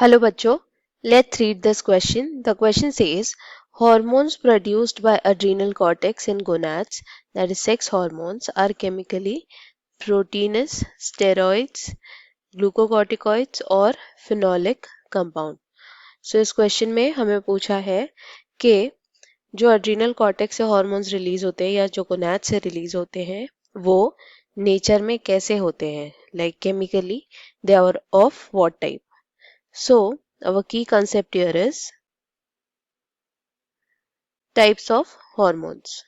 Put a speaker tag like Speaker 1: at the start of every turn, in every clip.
Speaker 1: Hello bachcho, let's read this question. The question says hormones produced by adrenal cortex in gonads, that is sex hormones, are chemically proteinous, steroids, glucocorticoids और phenolic compound. So इस question में हमें पूछा है कि जो adrenal cortex से hormones release होते हैं या जो gonads से रिलीज होते हैं वो नेचर में कैसे होते हैं, like chemically they are of what type. So, our key concept here is types of hormones.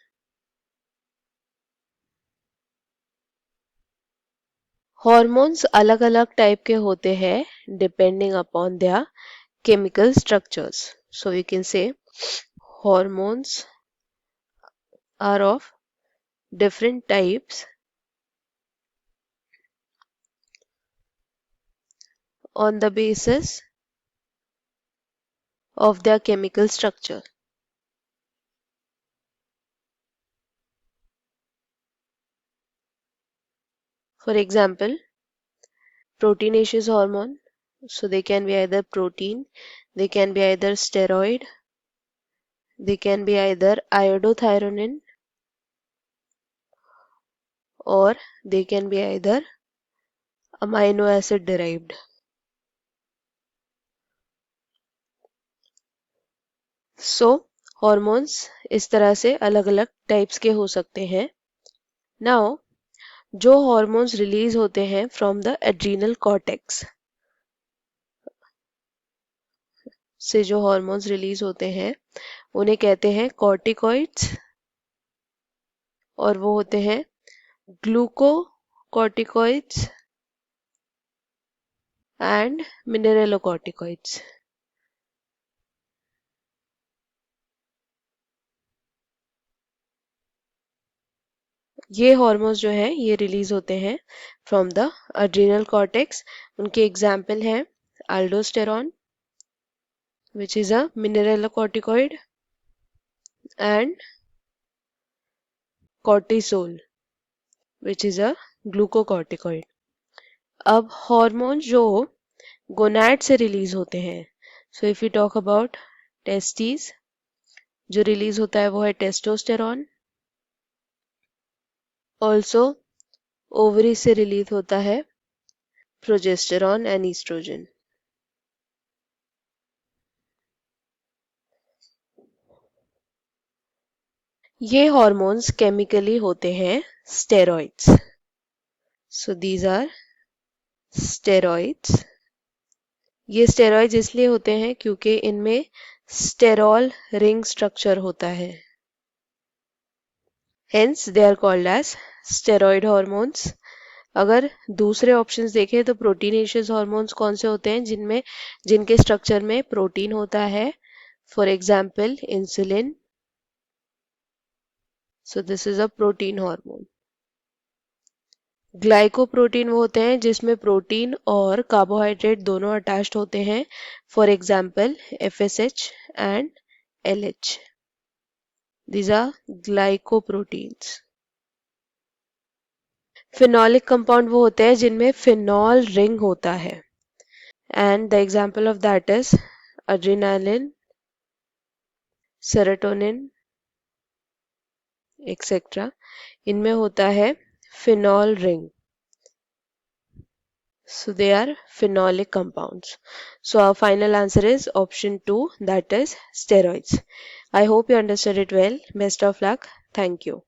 Speaker 1: Hormones अलग अलग टाइप के होते हैं depending upon their chemical structures. So, we can say hormones are of different types on the basis of their chemical structure. For example, proteinaceous hormone. So, they can be either protein, they can be either steroid, they can be either iodothyronin, or they can be either amino acid derived. So hormones इस तरह से अलग अलग types के हो सकते हैं. Now जो हॉर्मोन्स रिलीज होते हैं फ्रॉम द एड्रीनल कॉर्टेक्स से जो हॉर्मोन्स रिलीज होते हैं उन्हें कहते हैं कॉर्टिकॉइड्स और वो होते हैं ग्लूकोकॉर्टिकॉइड्स एंड मिनरलोकॉर्टिकॉइड्स. ये हॉर्मोन्स जो हैं ये रिलीज होते हैं फ्रॉम द एड्रीनल कॉर्टेक्स. उनके एग्जाम्पल हैं aldosterone, which is a mineralocorticoid, and cortisol, which is a glucocorticoid. अब हार्मोन जो गोनाड से रिलीज होते हैं, so if you talk about testis, जो रिलीज होता है वो है टेस्टोस्टेरॉन. ऑल्सो ओवरी से रिलीज होता है प्रोजेस्टेरॉन एंड ईस्ट्रोजन. ये हार्मोन्स केमिकली होते हैं steroids. So these are steroids. ये स्टेरॉइड्स इसलिए होते हैं क्योंकि इनमें स्टेरॉल रिंग स्ट्रक्चर होता है. Hence they are called as steroid hormones. अगर दूसरे ऑप्शंस देखें तो प्रोटीनेशियस हॉर्मोन्स कौन से होते हैं जिनके स्ट्रक्चर में प्रोटीन होता है. For example insulin. So this is a protein hormone. Glycoprotein वो होते हैं जिसमें प्रोटीन और कार्बोहाइड्रेट दोनों अटैच्ड होते हैं. For example FSH and LH. These are glycoproteins. Phenolic compound वो होते हैं जिनमें फिनॉल रिंग होता है. And the example of that is adrenaline, serotonin etcetera. इनमें होता है phenol ring. So they are phenolic compounds. So our final answer is option 2, that is steroids. I hope you understood it well. Best of luck. Thank you.